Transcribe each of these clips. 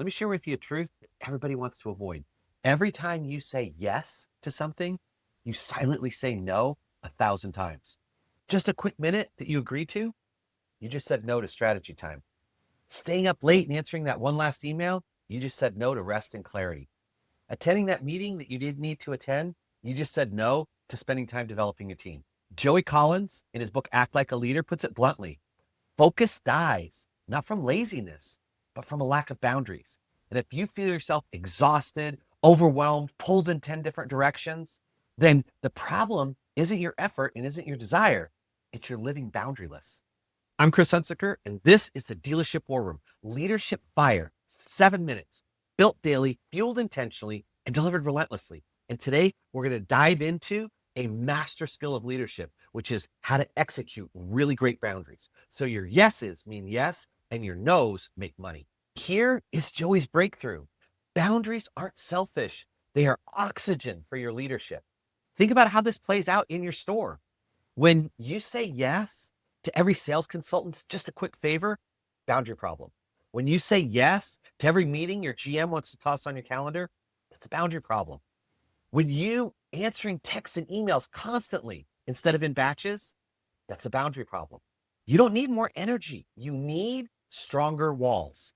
Let me share with you a truth that everybody wants to avoid. Every time you say yes to something, you silently say no 1,000 times. Just a quick minute that you agreed to, you just said no to strategy time. Staying up late and answering that one last email, you just said no to rest and clarity. Attending that meeting that you didn't need to attend, you just said no to spending time developing a team. Joey Collins, in his book Act Like a Leader, puts it bluntly. Focus dies, not from laziness, but from a lack of boundaries. And if you feel yourself exhausted, overwhelmed, pulled in 10 different directions, then the problem isn't your effort and isn't your desire. It's your living boundaryless. I'm Chris Hunsicker, and this is the Dealership War Room. Leadership fire, 7 minutes, built daily, fueled intentionally, and delivered relentlessly. And today, we're going to dive into a master skill of leadership, which is how to execute really great boundaries. So your yeses mean yes, and your nos make money. Here is Joey's breakthrough. Boundaries aren't selfish. They are oxygen for your leadership. Think about how this plays out in your store. When you say yes to every sales consultant's just a quick favor, boundary problem. When you say yes to every meeting your GM wants to toss on your calendar, that's a boundary problem. When you answering texts and emails constantly instead of in batches, that's a boundary problem. You don't need more energy. You need stronger walls.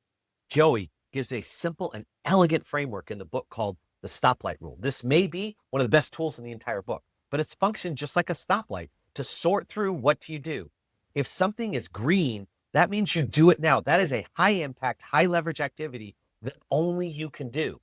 Joey gives a simple and elegant framework in the book called the Stoplight Rule. This may be one of the best tools in the entire book, but it's functioned just like a stoplight to sort through what do you do. If something is green, that means you do it now. That is a high impact, high leverage activity that only you can do.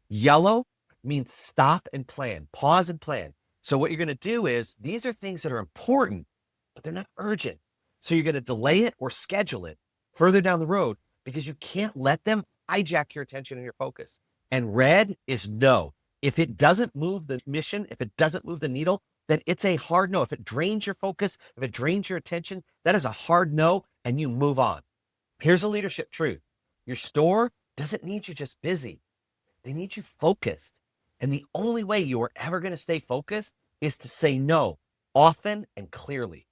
Yellow means stop and plan, pause and plan. So what you're going to do is these are things that are important, but they're not urgent. So you're going to delay it or schedule it further down the road because you can't let them hijack your attention and your focus. And red is no. If it doesn't move the mission, if it doesn't move the needle, then it's a hard no. If it drains your focus, if it drains your attention, that is a hard no, and you move on. Here's a leadership truth. Your store doesn't need you just busy. They need you focused. And the only way you are ever going to stay focused is to say no often and clearly.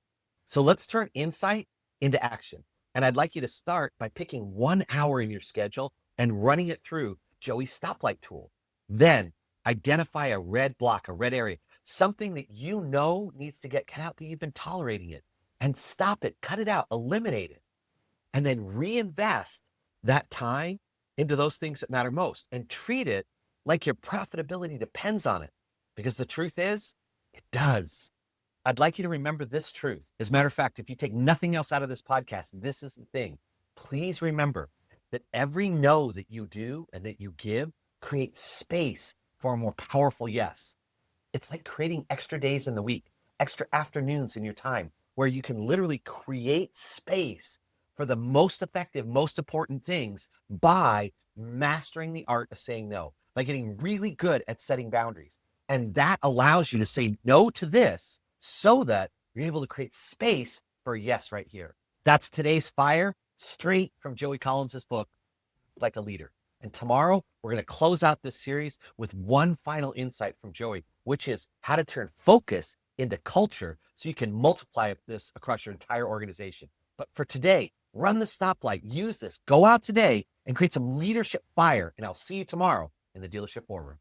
So let's turn insight into action. And I'd like you to start by picking 1 hour in your schedule and running it through Joey's stoplight tool. Then identify a red block, a red area, something that you know needs to get cut out, but you've been tolerating it, and stop it, cut it out, eliminate it, and then reinvest that time into those things that matter most and treat it like your profitability depends on it. Because the truth is, it does. I'd like you to remember this truth. As a matter of fact, if you take nothing else out of this podcast, this is the thing. Please remember that every no that you do and that you give creates space for a more powerful yes. It's like creating extra days in the week, extra afternoons in your time, where you can literally create space for the most effective, most important things by mastering the art of saying no, by getting really good at setting boundaries. And that allows you to say no to this so that you're able to create space for a yes right here. That's today's fire, straight from Joey Collins' book, Like a Leader. And tomorrow, we're going to close out this series with one final insight from Joey, which is how to turn focus into culture so you can multiply this across your entire organization. But for today, run the stoplight, use this, go out today and create some leadership fire. And I'll see you tomorrow in the Dealership War Room.